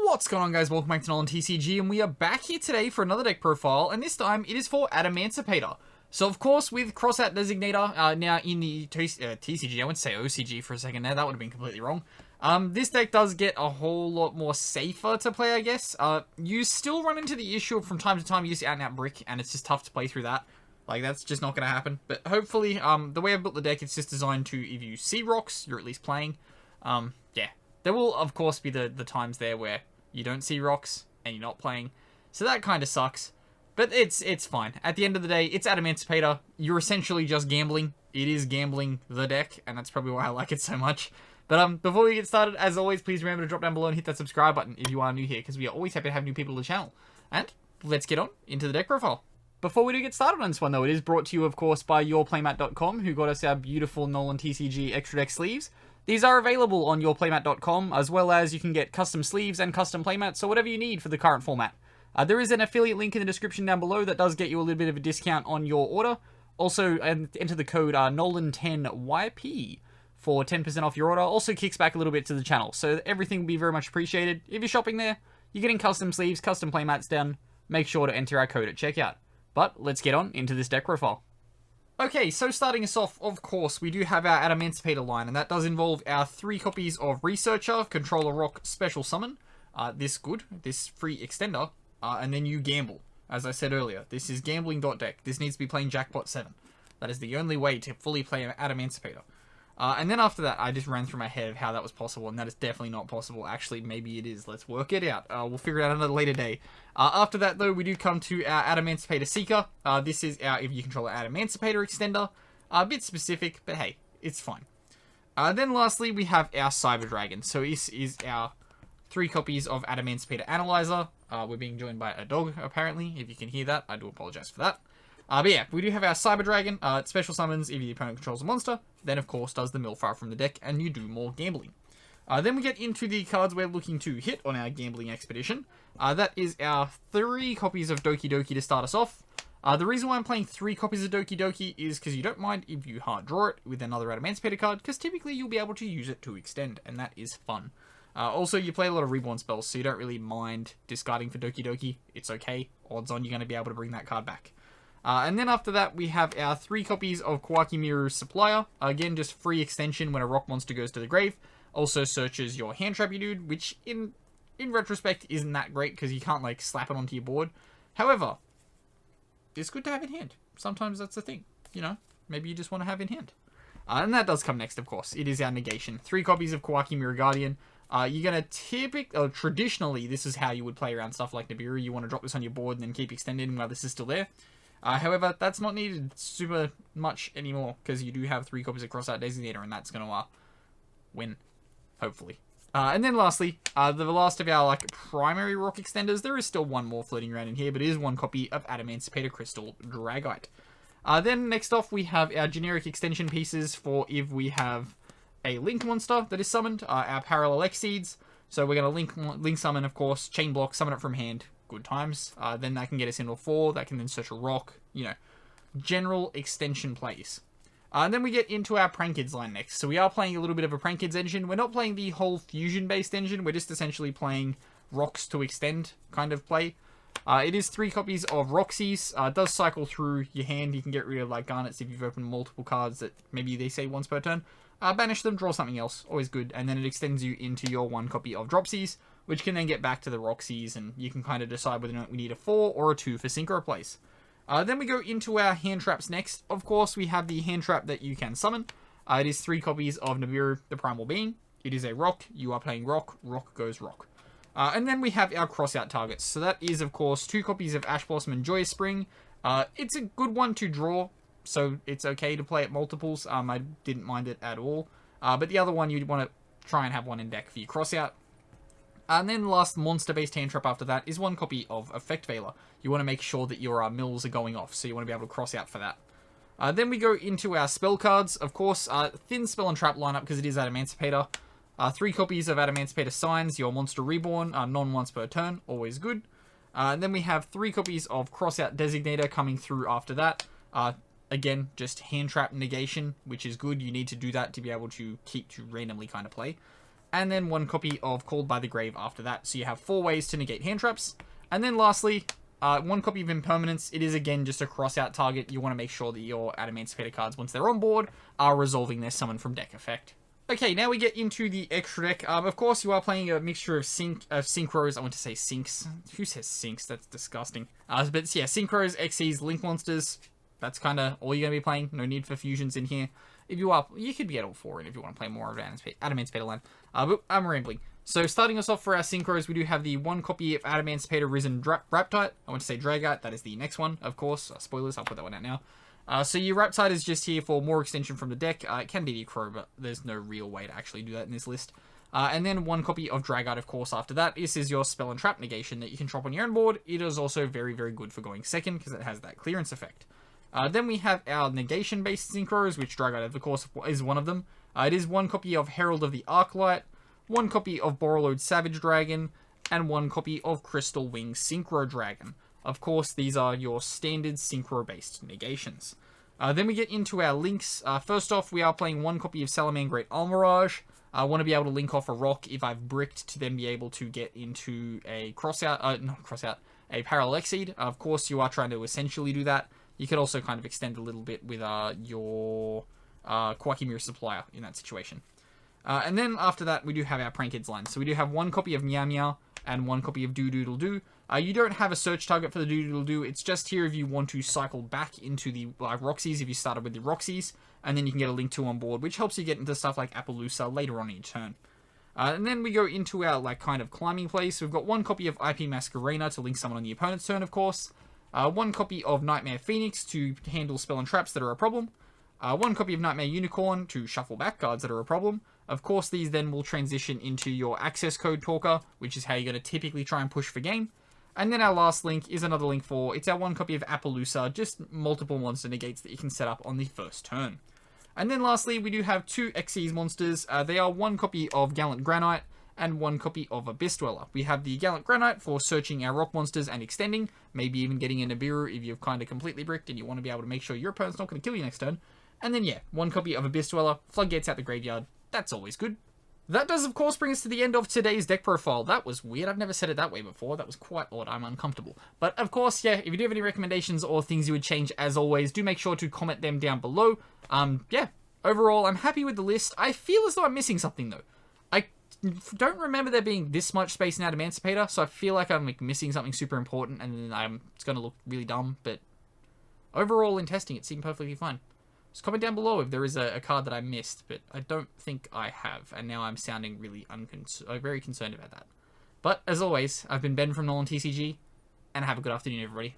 What's going on, guys? Welcome back to Nolan TCG, and we are back here today for another deck profile, and this time it is for Adamancipator. So, of course, with Crossout Designator now in the TCG, I went to say OCG for a second there, that would have been completely wrong. This deck does get a whole lot more safer to play, I guess. You still run into the issue of from time to time you use Out and Out Brick, and it's just tough to play through that. Like, that's just not going to happen. But hopefully, the way I've built the deck, it's just designed to, if you see rocks, you're at least playing. Yeah. There will, of course, be the times there where you don't see rocks and you're not playing. So that kind of sucks. But it's fine. At the end of the day, it's Adamancipator. You're essentially just gambling. It is gambling the deck, and that's probably why I like it so much. But before we get started, as always, please remember to drop down below and hit that subscribe button if you are new here, because we are always happy to have new people to the channel. And let's get on into the deck profile. Before we do get started on this one, though, it is brought to you, of course, by yourplaymat.com, who got us our beautiful Nolan TCG Extra Deck sleeves. These are available on yourplaymat.com, as well as you can get custom sleeves and custom playmats, so whatever you need for the current format. There is an affiliate link in the description down below that does get you a little bit of a discount on your order. Also, enter the code Nolan10YP for 10% off your order. Also kicks back a little bit to the channel, so everything will be very much appreciated. If you're shopping there, you're getting custom sleeves, custom playmats done. Make sure to enter our code at checkout. But let's get on into this deck profile. Okay, so starting us off, of course, we do have our Adamancipator line, and that does involve our 3 copies of Researcher, Controller Rock, Special Summon, this free extender, and then you gamble. As I said earlier, this is gambling.deck. This needs to be playing Jackpot 7. That is the only way to fully play Adamancipator. And then after that, I just ran through my head of how that was possible, and that is definitely not possible. Actually, maybe it is. Let's work it out. We'll figure it out another later day. After that, though, we do come to our Adamancipator Seeker. This is our If You Control Adamancipator extender. A bit specific, but hey, it's fine. Then lastly, we have our Cyber Dragon. So this is our 3 copies of Adamancipator Analyzer. We're being joined by a dog, apparently. If you can hear that, I do apologize for that. But yeah, we do have our Cyber Dragon. Special summons if the opponent controls a monster. Then, of course, does the Millfire from the deck, and you do more gambling. Then we get into the cards we're looking to hit on our gambling expedition. That is our 3 copies of Doki Doki to start us off. The reason why I'm playing 3 copies of Doki Doki is because you don't mind if you hard draw it with another Adamancipator card, because typically you'll be able to use it to extend, and that is fun. Also, you play a lot of Reborn spells, so you don't really mind discarding for Doki Doki. It's okay. Odds on you're going to be able to bring that card back. And then after that, we have our 3 copies of Kawaki Miru Supplier. Again, just free extension when a rock monster goes to the grave. Also searches your hand trap you dude, which in retrospect isn't that great because you can't like slap it onto your board. However, it's good to have in hand. Sometimes that's the thing, you know. Maybe you just want to have in hand. And that does come next, of course. It is our negation. 3 copies of Kawaki Miru Guardian. You're going to traditionally, this is how you would play around stuff like Nibiru. You want to drop this on your board and then keep extending while this is still there. However, that's not needed super much anymore, because you do have 3 copies of Crossout Designator, and that's going to win, hopefully. And then lastly, the last of our primary rock extenders, there is still one more floating around in here, but it is 1 copy of Adamancipator Crystal Dragite. Then next off, we have our generic extension pieces for if we have a Link monster that is summoned, our Parallel Exceeds. So we're going to link summon, of course, Chain Block, summon it from hand. Good times. Then that can get us into a 4. That can then search a rock. You know, general extension plays. Then we get into our Prankids line next. So we are playing a little bit of a Prankids engine. We're not playing the whole fusion-based engine. We're just essentially playing rocks to extend kind of play. It is 3 copies of Roxy's. It does cycle through your hand. You can get rid of Garnets if you've opened multiple cards that maybe they say once per turn. Banish them, draw something else. Always good. And then it extends you into your 1 copy of Dropsies, which can then get back to the Roxy's, and you can kind of decide whether or not we need a 4 or a 2 for Synchro Place. Then we go into our hand traps next. Of course, we have the hand trap that you can summon. It is 3 copies of Nibiru, the Primal Being. It is a rock. You are playing rock. Rock goes rock. And then we have our crossout targets. So that is, of course, 2 copies of Ash Blossom and Joyous Spring. It's a good one to draw, so it's okay to play at multiples. I didn't mind it at all. But the other one, you'd want to try and have one in deck for your crossout. And then the last monster-based hand trap after that is 1 copy of Effect Veiler. You want to make sure that your mills are going off, so you want to be able to cross out for that. Then we go into our spell cards. Of course, thin spell and trap lineup because it is Adamancipator. 3 copies of Adamancipator Signs, your Monster Reborn, non-once per turn, always good. And then we have 3 copies of Crossout Designator coming through after that. Again, just hand trap negation, which is good. You need to do that to be able to keep to randomly kind of play. and then 1 copy of Called by the Grave after that. So you have 4 ways to negate hand traps. And then lastly, 1 copy of Impermanence. It is again just a cross-out target. You want to make sure that your Adamancipator cards, once they're on board, are resolving their summon from deck effect. Okay, now we get into the extra deck. Of course, you are playing a mixture of synchros. I want to say syncs. Who says syncs? That's disgusting. But yeah, synchros, XEs, link monsters. That's kind of all you're going to be playing. No need for fusions in here. If you are, you could get all 4 in if you want to play more of Adamancipator land. But I'm rambling. So starting us off for our synchros, we do have the 1 copy of Adamancipator Risen Raptite. I want to say Dragite. That is the next one, of course. Spoilers, I'll put that one out now. So your Raptite is just here for more extension from the deck. It can be the Crow, but there's no real way to actually do that in this list. And then 1 copy of Dragite, of course, after that. This is your Spell and Trap negation that you can drop on your own board. It is also very, very good for going second because it has that clearance effect. Then we have our negation-based synchros, which Dragite, of course, is one of them. It is 1 copy of Herald of the Arclight, 1 copy of Borreload Savage Dragon, and 1 copy of Crystal Wing Synchro Dragon. Of course, these are your standard synchro-based negations. Then we get into our links. First off, we are playing 1 copy of Salamangreat Almirage. I want to be able to link off a rock if I've bricked to then be able to get into a a Parallel Exceed. Of course, you are trying to essentially do that. You could also kind of extend a little bit with your Quacky Mirror Supplier in that situation. And then after that, we do have our Prank Kids line. So we do have 1 copy of Meow Meow and 1 copy of Doo Doodle Doo. You don't have a search target for the Doo Doodle Doo. It's just here if you want to cycle back into the Roxy's, if you started with the Roxy's, and then you can get a Link 2 on board, which helps you get into stuff like Appaloosa later on in your turn. And then we go into our kind of climbing place. So we've got 1 copy of IP Masquerena to link someone on the opponent's turn, of course. 1 copy of Nightmare Phoenix to handle spell and traps that are a problem. 1 copy of Nightmare Unicorn to shuffle back cards that are a problem. Of course, these then will transition into your access code talker, which is how you're going to typically try and push for game. And then our last link is another link for, it's our 1 copy of Appaloosa, just multiple monster negates that you can set up on the first turn. And then lastly, we do have 2 Xyz monsters. They are 1 copy of Gallant Granite and 1 copy of Abyss Dweller. We have the Gallant Granite for searching our rock monsters and extending, maybe even getting a Nibiru if you've kind of completely bricked and you want to be able to make sure your opponent's not going to kill you next turn. And then yeah, 1 copy of Abyss Dweller, Floodgates out the graveyard. That's always good. That does, of course, bring us to the end of today's deck profile. That was weird. I've never said it that way before. That was quite odd. I'm uncomfortable. But, of course, yeah, if you do have any recommendations or things you would change, as always, do make sure to comment them down below. Yeah, overall, I'm happy with the list. I feel as though I'm missing something, though. I don't remember there being this much space in Adamancipator, so I feel like I'm missing something super important, and then it's going to look really dumb. But overall, in testing, it seemed perfectly fine. Just comment down below if there is a card that I missed, but I don't think I have, and now I'm sounding really very concerned about that. But, as always, I've been Ben from Nolan TCG, and have a good afternoon, everybody.